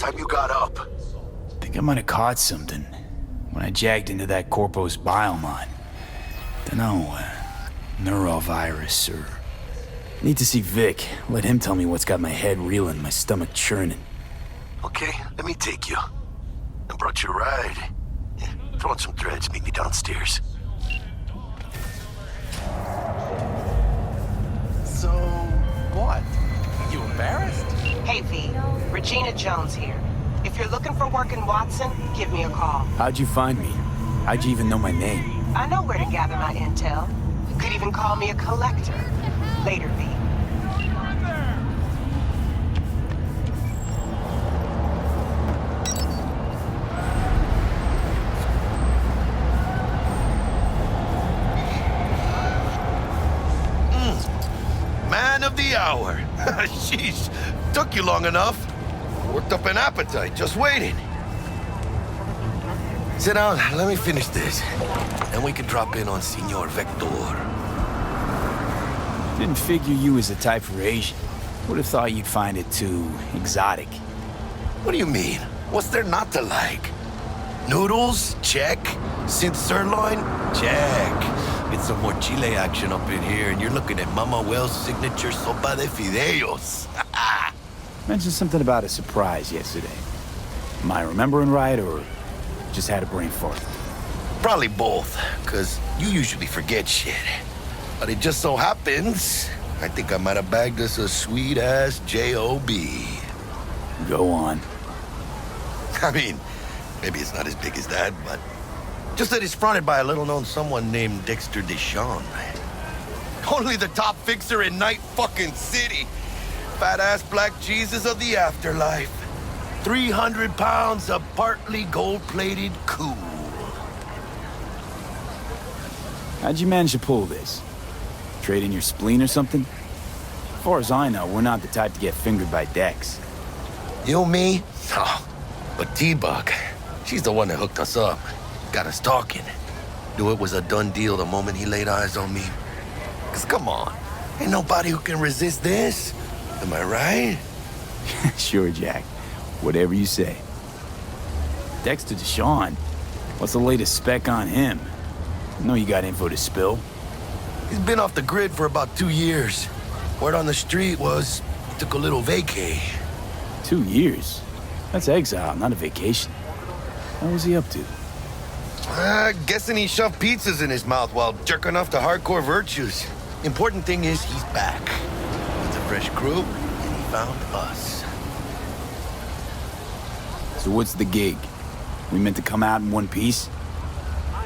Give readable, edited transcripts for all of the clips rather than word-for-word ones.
Time you got up. Think I might have caught something when I jagged into that Corpo's biomon. Dunno, neurovirus or... Need to see Vic. Let him tell me what's got my head reeling, my stomach churning. Okay, let me take you. I brought you a ride. Yeah, throw on some threads, meet me downstairs. So, what? You embarrassed? Hey, V. Regina Jones here. If you're looking for work in Watson, give me a call. How'd you find me? How'd you even know my name? I know where to gather my intel. You could even call me a collector. Later, V. Man of the hour. Sheesh, took you long enough. Worked up an appetite, just waiting. Sit down, let me finish this. Then we can drop in on Senor Vector. Didn't figure you was the type for Asian. Would have thought you'd find it too exotic. What do you mean? What's there not to like? Noodles? Check. Synth sirloin? Check. Get some more Chile action up in here, and you're looking at Mama Wells' signature sopa de fideos. Mentioned something about a surprise yesterday. Am I remembering right, or just had a brain fart? Probably both, because you usually forget shit. But it just so happens, I think I might have bagged us a sweet-ass J.O.B. Go on. I mean, maybe it's not as big as that, but just that it's fronted by a little-known someone named Dexter Deshawn. Only the top fixer in Night fucking City. Fat-ass black Jesus of the afterlife. 300 pounds of partly gold-plated cool. How'd you manage to pull this? Trade in your spleen or something? As far as I know, we're not the type to get fingered by Dex. You, me? Oh, but T-Bug, she's the one that hooked us up. Got us talking. Knew it was a done deal the moment he laid eyes on me. 'Cause come on, ain't nobody who can resist this. Am I right? Sure, Jack. Whatever you say. Dexter Deshawn? What's the latest spec on him? I know you got info to spill. He's been off the grid for about 2 years. Word on the street was he took a little vacay. 2 years? That's exile, not a vacation. What was he up to? Guessing he shoved pizzas in his mouth while jerking off to hardcore virtues. Important thing is he's back. It's a fresh crew, and he found us. So what's the gig? We meant to come out in one piece?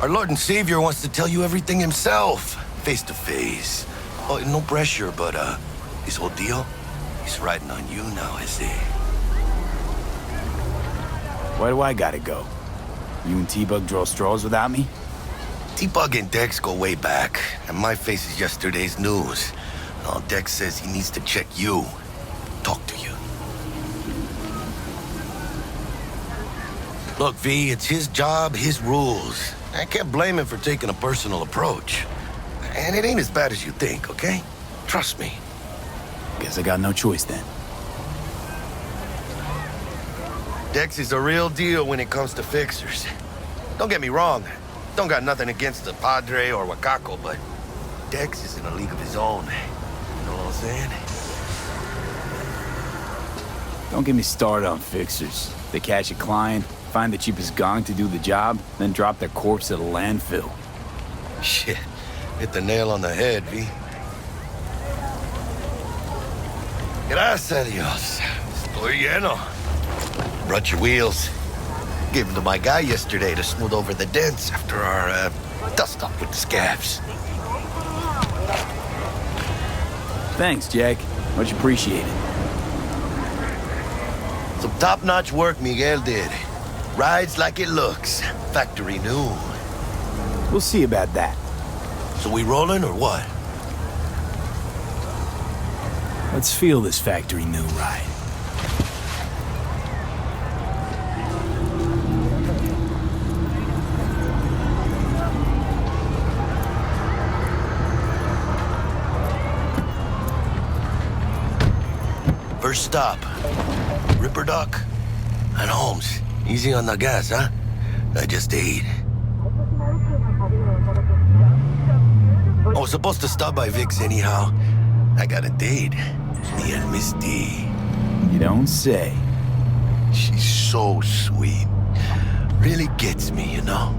Our Lord and Savior wants to tell you everything himself, face to face. Oh, no pressure, but this whole deal, he's riding on you now, I see. Why do I gotta go? You and T-Bug draw straws without me? T-Bug and Dex go way back, and my face is yesterday's news. Now Dex says he needs to check you, talk to you. Look, V, it's his job, his rules. I can't blame him for taking a personal approach. And it ain't as bad as you think, okay? Trust me. Guess I got no choice then. Dex is a real deal when it comes to fixers. Don't get me wrong. Don't got nothing against the Padre or Wakako, but Dex is in a league of his own. You know what I'm saying? Don't get me started on fixers. They catch a client, find the cheapest gong to do the job, then drop their corpse at a landfill. Shit. Hit the nail on the head, V. Gracias a Dios. Estoy lleno. Brought your wheels. Gave them to my guy yesterday to smooth over the dents after our dust up with the scabs. Thanks, Jack. Much appreciated. Some top-notch work Miguel did. Rides like it looks. Factory new. We'll see about that. So we rolling or what? Let's feel this factory new ride. First stop, Ripper Dock. And Holmes, easy on the gas, huh? I just ate. I was supposed to stop by Vic's anyhow. I got a date. Me and Misty. You don't say. She's so sweet. Really gets me, you know?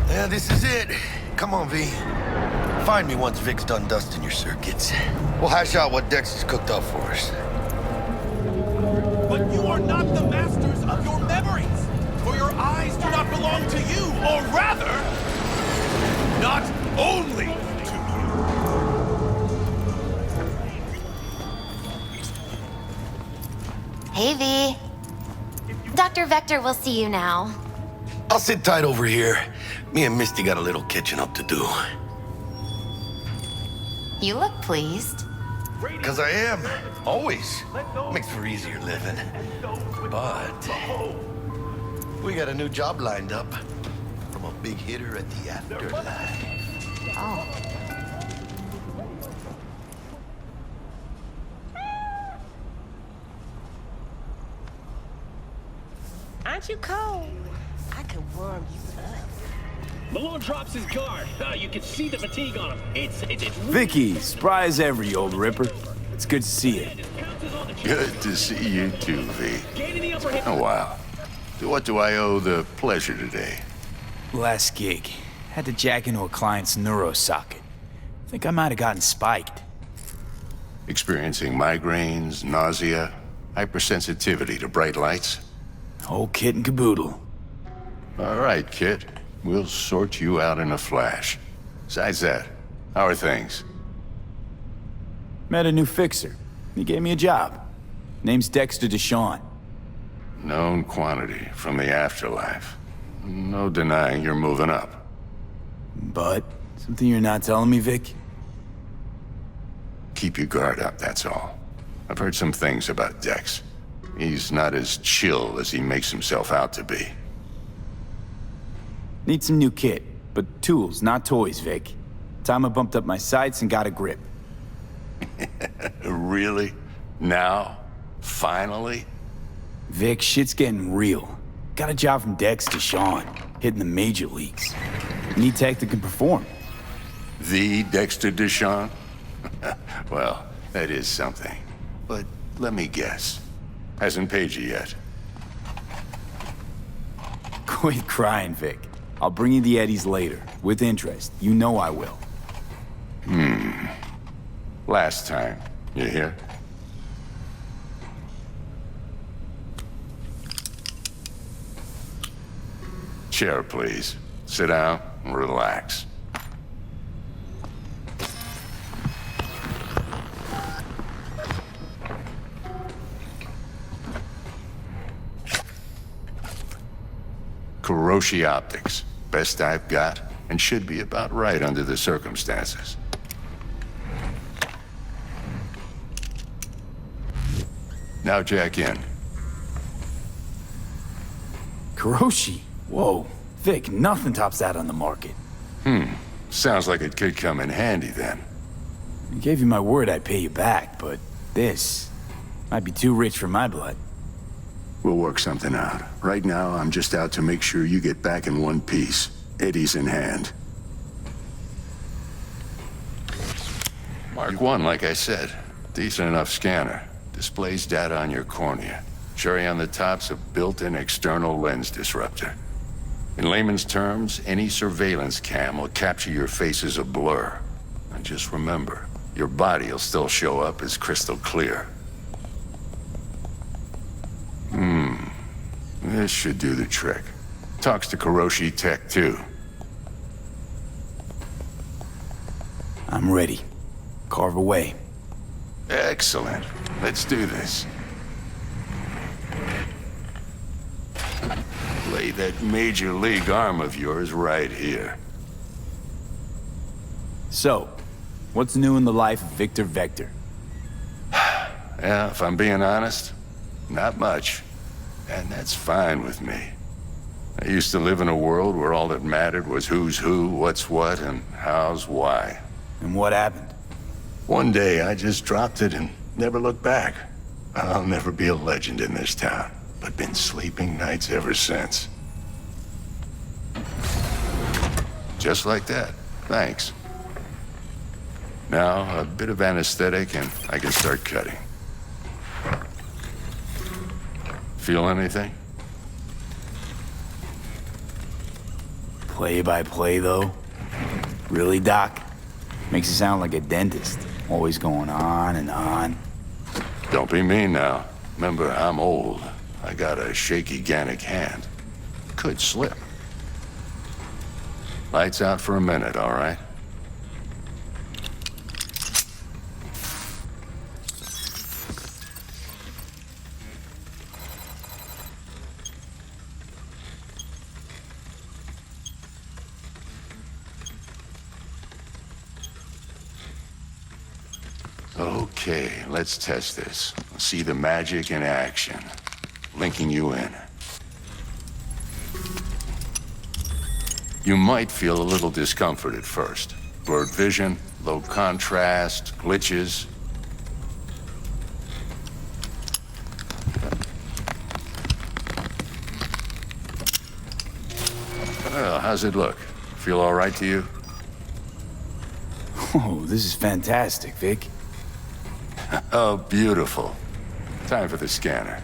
Yeah, this is it. Come on, V. Find me once Vic's done dusting your circuits. We'll hash out what Dex has cooked up for us. But you are not the masters of your memories. For your eyes do not belong to you, or rather, not only to you. Hey, V. Dr. Vector will see you now. I'll sit tight over here. Me and Misty got a little catching up to do. You look pleased. Because I am. Always. Makes for easier living. But we got a new job lined up from a big hitter at the afterlife. Oh. Aren't you cold? I can warm you up. Malone drops his guard. You can see the fatigue on him. It's Vicky, spry as ever, you old ripper. It's good to see you. Good to see you too, V. Gaining the upper hand. Oh, wow. To what do I owe the pleasure today? Last gig. Had to jack into a client's neuro socket. Think I might have gotten spiked. Experiencing migraines, nausea, hypersensitivity to bright lights? Whole kit and caboodle. All right, kid. We'll sort you out in a flash. Besides that, how are things? Met a new fixer. He gave me a job. Name's Dexter DeShawn. Known quantity from the afterlife. No denying you're moving up. But, something you're not telling me, Vic? Keep your guard up, that's all. I've heard some things about Dex. He's not as chill as he makes himself out to be. Need some new kit, but tools, not toys, Vic. Time I bumped up my sights and got a grip. Really? Now? Finally? Vic, shit's getting real. Got a job from Dex to Sean, hitting the major leagues. Need tech that can perform. The Dexter DeShawn? Well, that is something. But let me guess. Hasn't paid you yet. Quit crying, Vic. I'll bring you the eddies later, with interest. You know I will. Last time. You hear? Chair, please. Sit down and relax. Kuroshi Optics. Best I've got, and should be about right under the circumstances. Now jack in. Kuroshi? Whoa. Vic, nothing tops that on the market. Sounds like it could come in handy then. I gave you my word I'd pay you back, but this might be too rich for my blood. We'll work something out. Right now, I'm just out to make sure you get back in one piece. Eddie's in hand. Mark 1, like I said. Decent enough scanner. Displays data on your cornea. Cherry on the top's a built-in external lens disruptor. In layman's terms, any surveillance cam will capture your face as a blur. And just remember, your body will still show up as crystal clear. This should do the trick. Talks to Kuroshi Tech, too. I'm ready. Carve away. Excellent. Let's do this. Lay that major league arm of yours right here. So, what's new in the life of Victor Vector? Yeah, if I'm being honest, not much. And that's fine with me. I used to live in a world where all that mattered was who's who, what's what, and how's why. And what happened? One day, I just dropped it and never looked back. I'll never be a legend in this town, but been sleeping nights ever since. Just like that. Thanks. Now, a bit of anesthetic and I can start cutting. Feel anything? Play by play, though? Really, Doc? Makes it sound like a dentist. Always going on and on. Don't be mean now. Remember, I'm old. I got a shaky Gannic hand. Could slip. Lights out for a minute, all right? Okay, let's test this. See the magic in action. Linking you in. You might feel a little discomfort at first. Blurred vision, low contrast, glitches. Well, how's it look? Feel all right to you? Oh, this is fantastic, Vic. Oh, beautiful. Time for the scanner.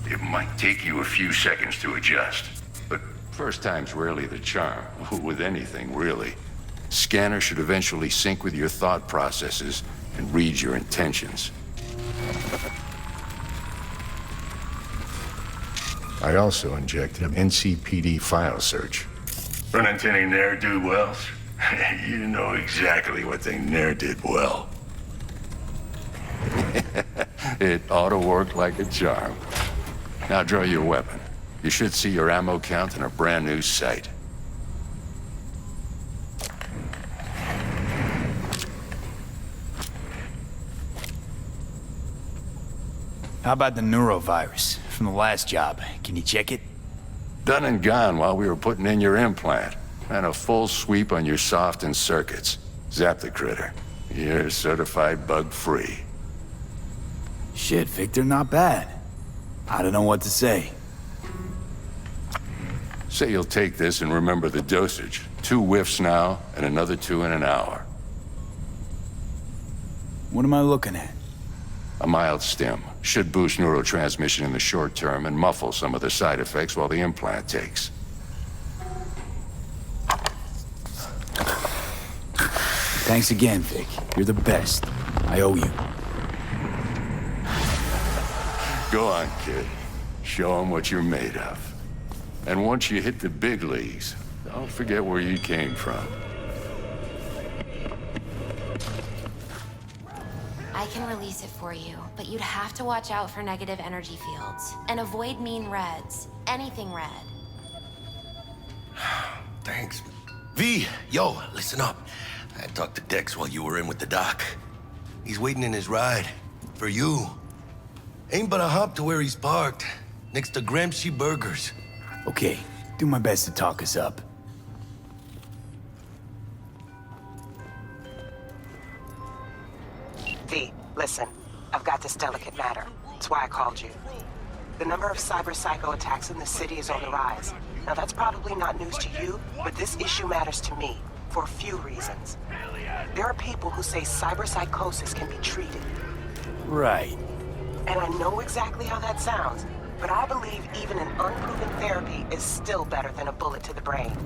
It might take you a few seconds to adjust, but first time's rarely the charm, with anything, really. Scanner should eventually sync with your thought processes and read your intentions. I also injected an NCPD file search. Run into any ne'er-do-wells? You know exactly what they ne'er did well. It ought to work like a charm. Now draw your weapon. You should see your ammo count in a brand new sight. How about the neurovirus from the last job? Can you check it? Done and gone while we were putting in your implant. And a full sweep on your soft and circuits. Zap the critter. You're certified bug-free. Shit, Victor, not bad. I don't know what to say. Say you'll take this and remember the dosage. 2 whiffs now, and another 2 in an hour. What am I looking at? A mild stim. Should boost neurotransmission in the short term and muffle some of the side effects while the implant takes. Thanks again, Vic. You're the best. I owe you. Go on, kid. Show them what you're made of. And once you hit the big leagues, don't forget where you came from. I can release it for you, but you'd have to watch out for negative energy fields. And avoid mean reds. Anything red. Thanks. V, yo, listen up. I talked to Dex while you were in with the doc. He's waiting in his ride. For you. Ain't but a hop to where he's parked. Next to Gramsci Burgers. Okay, do my best to talk us up. V, listen. I've got this delicate matter. That's why I called you. The number of cyber-psycho attacks in the city is on the rise. Now, that's probably not news to you, but this issue matters to me for a few reasons. There are people who say cyberpsychosis can be treated. Right. And I know exactly how that sounds, but I believe even an unproven therapy is still better than a bullet to the brain.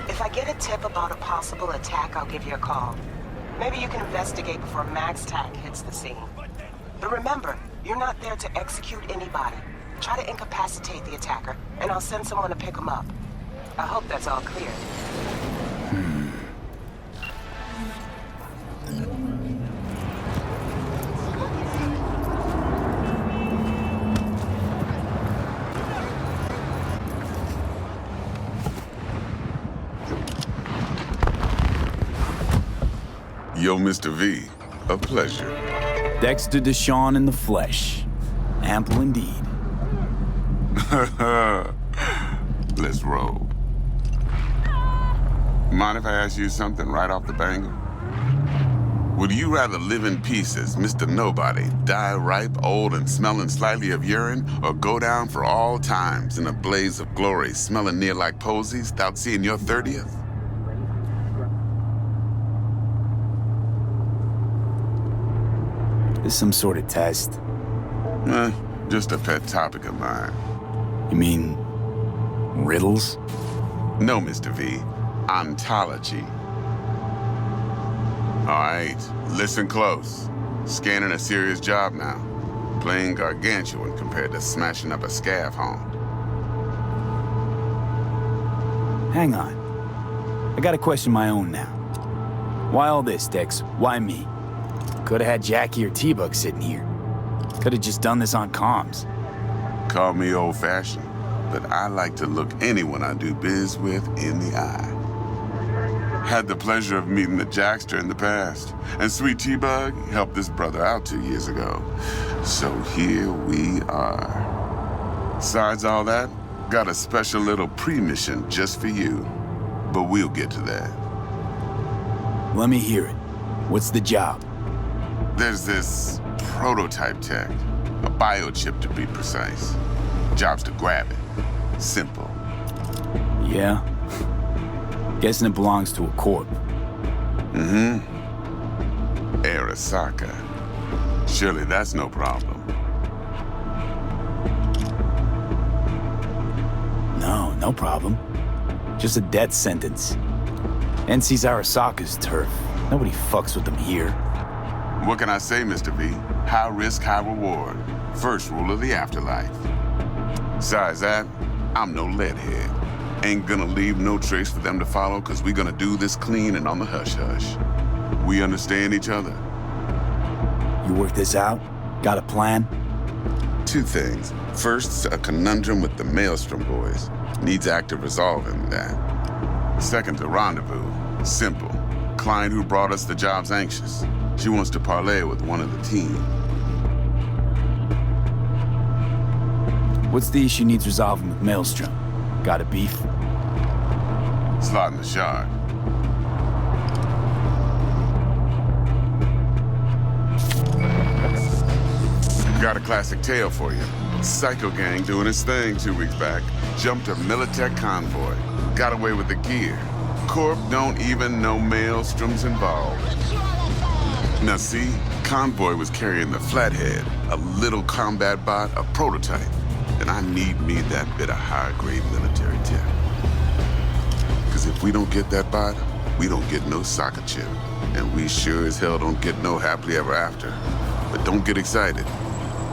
If I get a tip about a possible attack, I'll give you a call. Maybe you can investigate before Max Tack hits the scene. But remember, you're not there to execute anybody. Try to incapacitate the attacker, and I'll send someone to pick him up. I hope that's all clear. Yo, Mr. V, a pleasure. Dexter Deshawn in the flesh. Ample indeed. Let's roll. Mind if I ask you something right off the banger? Would you rather live in peace as Mr. Nobody, die ripe, old, and smelling slightly of urine, or go down for all times in a blaze of glory, smelling near like posies, without seeing your 30th? This some sort of test? Just a pet topic of mine. You mean... riddles? No, Mr. V. Ontology. All right, listen close. Scanning a serious job now. Playing gargantuan compared to smashing up a scav home. Hang on. I gotta question my own now. Why all this, Dex? Why me? Could've had Jackie or T-Bug sitting here. Could've just done this on comms. Call me old-fashioned, but I like to look anyone I do biz with in the eye. Had the pleasure of meeting the Jackster in the past, and Sweet T-Bug helped this brother out 2 years ago. So here we are. Besides all that, got a special little pre-mission just for you. But we'll get to that. Let me hear it. What's the job? There's this prototype tech, a biochip to be precise. Job's to grab it. Simple. Yeah? Guessing it belongs to a corp. Mm-hmm. Arasaka. Surely that's no problem. No problem. Just a death sentence. NC's Arasaka's turf. Nobody fucks with them here. What can I say, Mr. V? High risk, high reward. First rule of the afterlife. Besides that, I'm no leadhead. Ain't gonna leave no trace for them to follow, cause we gonna do this clean and on the hush-hush. We understand each other. You work this out? Got a plan? Two things. First, a conundrum with the Maelstrom boys. Needs active resolving that. Second, a rendezvous. Simple. Client who brought us the job's anxious. She wants to parlay with one of the team. What's the issue needs resolving with Maelstrom? Got a beef? Slotting the shard. Got a classic tale for you. Psycho gang doing his thing 2 weeks back. Jumped a Militech convoy. Got away with the gear. Corp don't even know Maelstrom's involved. Now see, convoy was carrying the Flathead, a little combat bot, a prototype. And I need me that bit of high-grade military tech. Because if we don't get that bot, we don't get no soccer chip. And we sure as hell don't get no happily ever after. But don't get excited.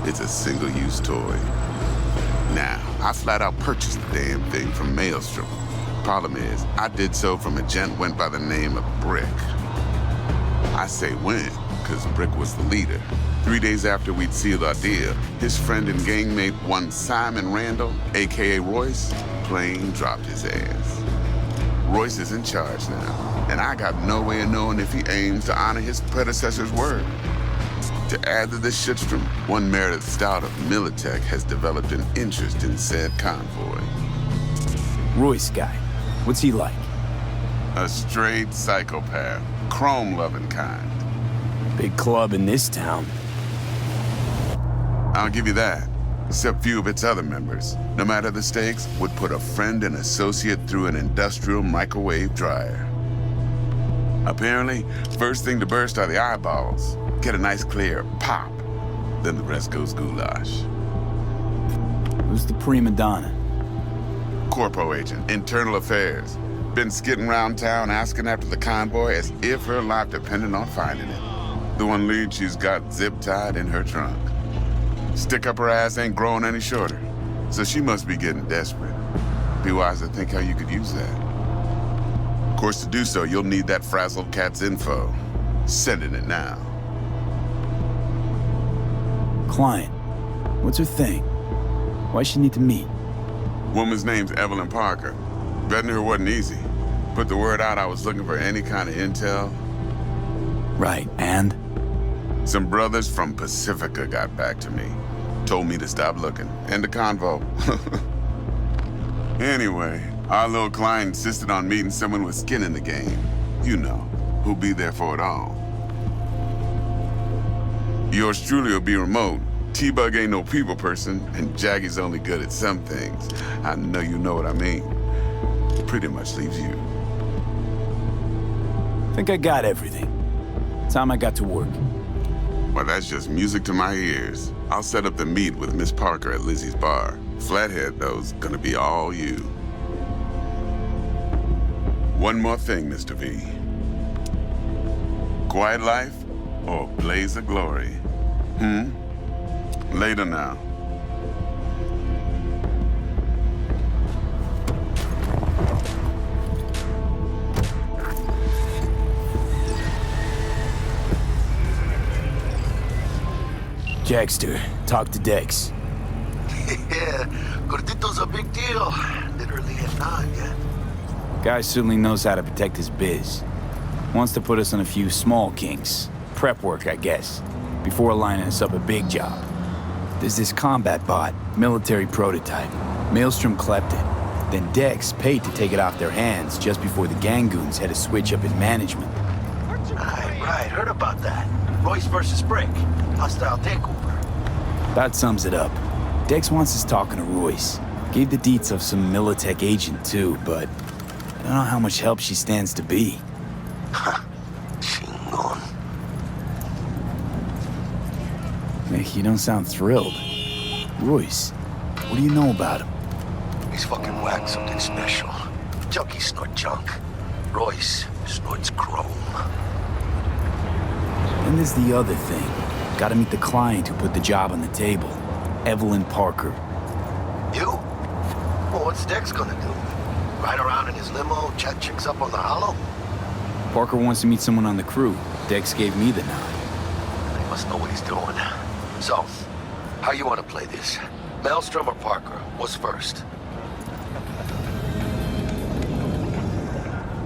It's a single-use toy. Now, I flat out purchased the damn thing from Maelstrom. Problem is, I did so from a gent went by the name of Brick. I say when, because Brick was the leader. 3 days after we'd sealed our deal, his friend and gangmate, one Simon Randall, a.k.a. Royce, plain dropped his ass. Royce is in charge now, and I got no way of knowing if he aims to honor his predecessor's word. To add to this shitstrom, one Meredith Stout of Militech has developed an interest in said convoy. Royce guy. What's he like? A straight psychopath, chrome-loving kind. Big club in this town. I'll give you that. Except few of its other members, no matter the stakes, would put a friend and associate through an industrial microwave dryer. Apparently, first thing to burst are the eyeballs. Get a nice clear pop. Then the rest goes goulash. Who's the prima donna? Corpo agent, internal affairs. Been skidding around town asking after the convoy as if her life depended on finding it. The one lead she's got zip-tied in her trunk. Stick up her ass ain't growing any shorter, so she must be getting desperate. Be wise to think how you could use that. Of course, to do so, you'll need that frazzled cat's info. Sending it now. Client. What's her thing? Why she need to meet? Woman's name's Evelyn Parker. Vetting her wasn't easy. Put the word out I was looking for any kind of intel. Right, and? Some brothers from Pacifica got back to me. Told me to stop looking. End the convo. Anyway, our little client insisted on meeting someone with skin in the game. You know, who'll be there for it all. Yours truly will be remote. T-Bug ain't no people person, and Jaggy's only good at some things. I know you know what I mean. Pretty much leaves you. Think I got everything. Time I got to work. Well, that's just music to my ears. I'll set up the meet with Miss Parker at Lizzie's bar. Flathead, though's gonna be all you. One more thing, Mr. V. Quiet life or blaze of glory? Later now. Jackster, talk to Dex. Yeah, Gordito's a big deal. Literally a nod, yeah. Guy certainly knows how to protect his biz. Wants to put us on a few small kinks. Prep work, I guess. Before lining us up a big job. There's this combat bot, military prototype. Maelstrom clept it. Then Dex paid to take it off their hands just before the Gangoons had to switch up in management. Right, heard about that. Royce versus Brick. Hostile takeover. That sums it up. Dex wants us talking to Royce. Gave the deets of some Militech agent too, but I don't know how much help she stands to be. Chingon. Hey, you don't sound thrilled. Royce, what do you know about him? He's fucking whacked something special. Junkies snort junk. Royce snorts chrome. Then there's the other thing. Gotta meet the client who put the job on the table. Evelyn Parker. You? Well, what's Dex gonna do? Ride around in his limo, chat chicks up on the hollow? Parker wants to meet someone on the crew. Dex gave me the nod. He must know what he's doing. So, how you want to play this? Maelstrom or Parker? What's first?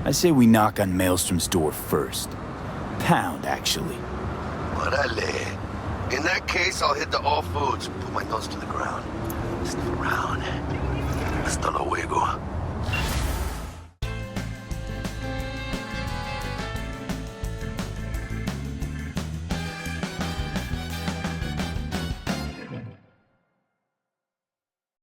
I say we knock on Maelstrom's door first. Pound, actually. Orale. In that case, I'll hit the all foods, put my nose to the ground. Sniff around. Hasta luego.